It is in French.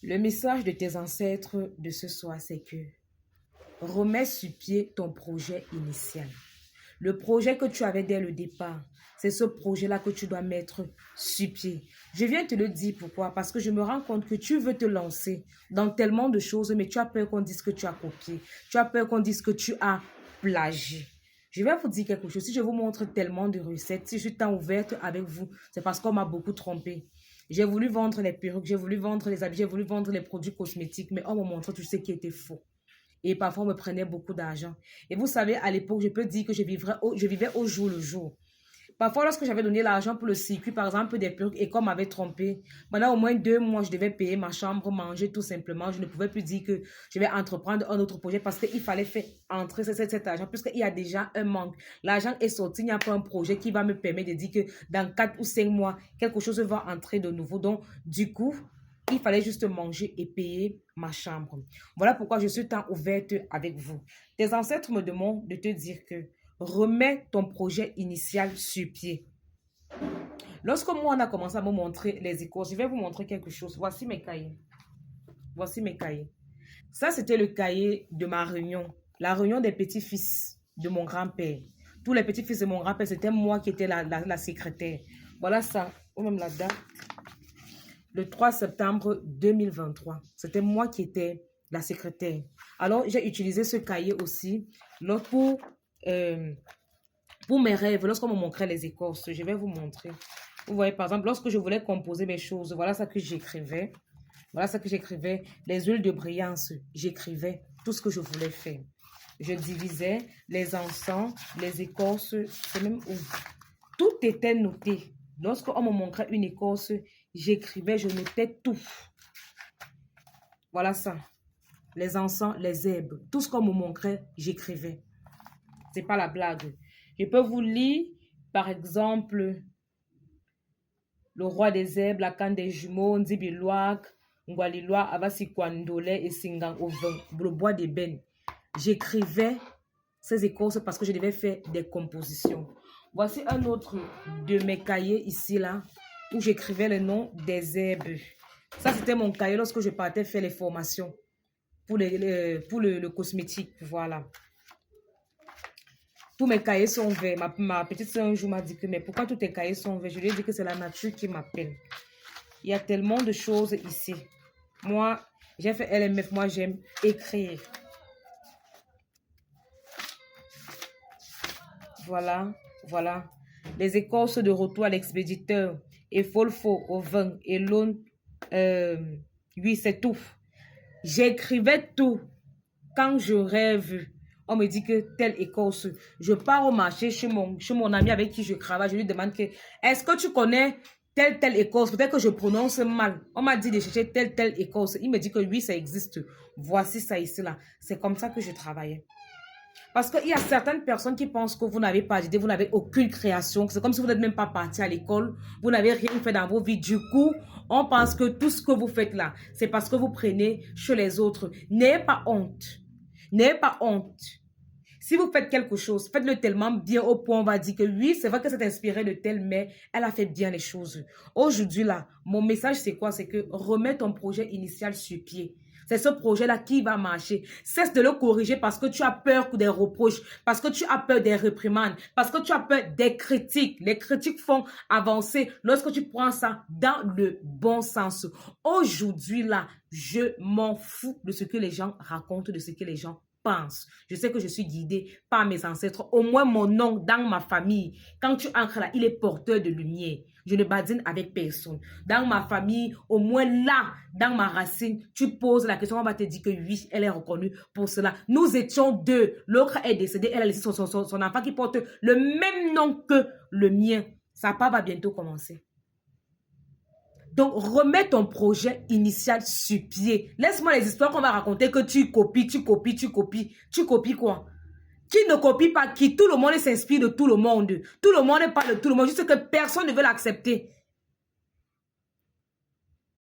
Le message de tes ancêtres de ce soir, c'est que remets sur pied ton projet initial. Le projet que tu avais dès le départ, c'est ce projet-là que tu dois mettre sur pied. Je viens te le dire pourquoi, parce que je me rends compte que tu veux te lancer dans tellement de choses, mais tu as peur qu'on dise que tu as copié. Tu as peur qu'on dise que tu as plagié. Je vais vous dire quelque chose. Si je vous montre tellement de recettes, si je suis tant ouverte avec vous, c'est parce qu'on m'a beaucoup trompé. J'ai voulu vendre les perruques, j'ai voulu vendre les habits, j'ai voulu vendre les produits cosmétiques, mais on me montrait tout ce qui était faux. Et parfois, on me prenait beaucoup d'argent. Et vous savez, à l'époque, je peux dire que je vivais au jour le jour. Parfois, lorsque j'avais donné l'argent pour le circuit, par exemple, des perruques, et qu'on m'avait trompé, pendant au moins 2 mois, je devais payer ma chambre, manger tout simplement. Je ne pouvais plus dire que je vais entreprendre un autre projet parce qu'il fallait faire entrer cet argent, puisqu'il y a déjà un manque. L'argent est sorti, il n'y a pas un projet qui va me permettre de dire que dans 4 ou 5 mois, quelque chose va entrer de nouveau. Donc, du coup, il fallait juste manger et payer ma chambre. Voilà pourquoi je suis tant ouverte avec vous. Tes ancêtres me demandent de te dire que remets ton projet initial sur pied. Lorsque moi, on a commencé à me montrer les échos, je vais vous montrer quelque chose. Voici mes cahiers. Voici mes cahiers. Ça, c'était le cahier de ma réunion. La réunion des petits-fils de mon grand-père. Tous les petits-fils de mon grand-père, c'était moi qui étais la secrétaire. Voilà ça, ou même la date. Le 3 septembre 2023. C'était moi qui étais la secrétaire. Alors, j'ai utilisé ce cahier aussi pour mes rêves. Lorsqu'on me montrait les écorces, je vais vous montrer. Vous voyez, par exemple, lorsque je voulais composer mes choses, voilà ça que j'écrivais. Voilà ça que j'écrivais. Les huiles de brillance, j'écrivais tout ce que je voulais faire. Je divisais les encens, les écorces, c'est même où. Tout était noté. Lorsqu'on me montrait une écorce, j'écrivais, je notais tout. Voilà ça. Les encens, les herbes, tout ce qu'on me montrait, j'écrivais. C'est pas la blague. Je peux vous lire, par exemple, le roi des herbes, la canne des jumeaux, Nzibiloak, Ngwaliloa, Avasi Kwandole et Singang au vin, le bois d'ébène. J'écrivais ces écorces parce que je devais faire des compositions. Voici un autre de mes cahiers ici, là, où j'écrivais le nom des herbes. Ça, c'était mon cahier lorsque je partais faire les formations pour le cosmétique. Voilà. Tous mes cahiers sont verts. Ma petite soeur un jour m'a dit que, mais pourquoi tous tes cahiers sont verts? Je lui ai dit que c'est la nature qui m'appelle. Il y a tellement de choses ici. Moi, j'ai fait LMF, moi j'aime écrire. Voilà, voilà. Les écorces de retour à l'expéditeur. Et Folfo au vin. Et l'aune, oui, c'est tout. J'écrivais tout. Quand je rêve, on me dit que telle écorce. Je pars au marché chez mon ami avec qui je travaille. Je lui demande que, est-ce que tu connais telle écorce? Peut-être que je prononce mal. On m'a dit de chercher telle écorce. Il me dit que oui, ça existe. Voici ça ici, là. C'est comme ça que je travaillais. Parce qu'il y a certaines personnes qui pensent que vous n'avez pas d'idée, vous n'avez aucune création. C'est comme si vous n'êtes même pas parti à l'école. Vous n'avez rien fait dans vos vies. Du coup, on pense que tout ce que vous faites là, c'est parce que vous prenez chez les autres. N'ayez pas honte. N'ayez pas honte. Si vous faites quelque chose, faites-le tellement bien au point, on va dire que oui, c'est vrai que c'est inspiré de tel, mais elle a fait bien les choses. Aujourd'hui là, mon message c'est quoi? C'est que remets ton projet initial sur pied. C'est ce projet-là qui va marcher. Cesse de le corriger parce que tu as peur des reproches, parce que tu as peur des réprimandes, parce que tu as peur des critiques. Les critiques font avancer lorsque tu prends ça dans le bon sens. Aujourd'hui là, je m'en fous de ce que les gens racontent, de ce que les gens pense. Je sais que je suis guidée par mes ancêtres. Au moins, mon nom dans ma famille, quand tu entres là, il est porteur de lumière. Je ne badine avec personne. Dans ma famille, au moins là, dans ma racine, tu poses la question, on va te dire que oui, elle est reconnue pour cela. Nous étions deux. L'autre est décédé. Elle a laissé son enfant qui porte le même nom que le mien. Sa part va bientôt commencer. Donc, remets ton projet initial sur pied. Laisse-moi les histoires qu'on va raconter que tu copies. Tu copies quoi? Qui ne copie pas qui? Tout le monde s'inspire de tout le monde. Tout le monde parle de tout le monde. Juste que personne ne veut l'accepter.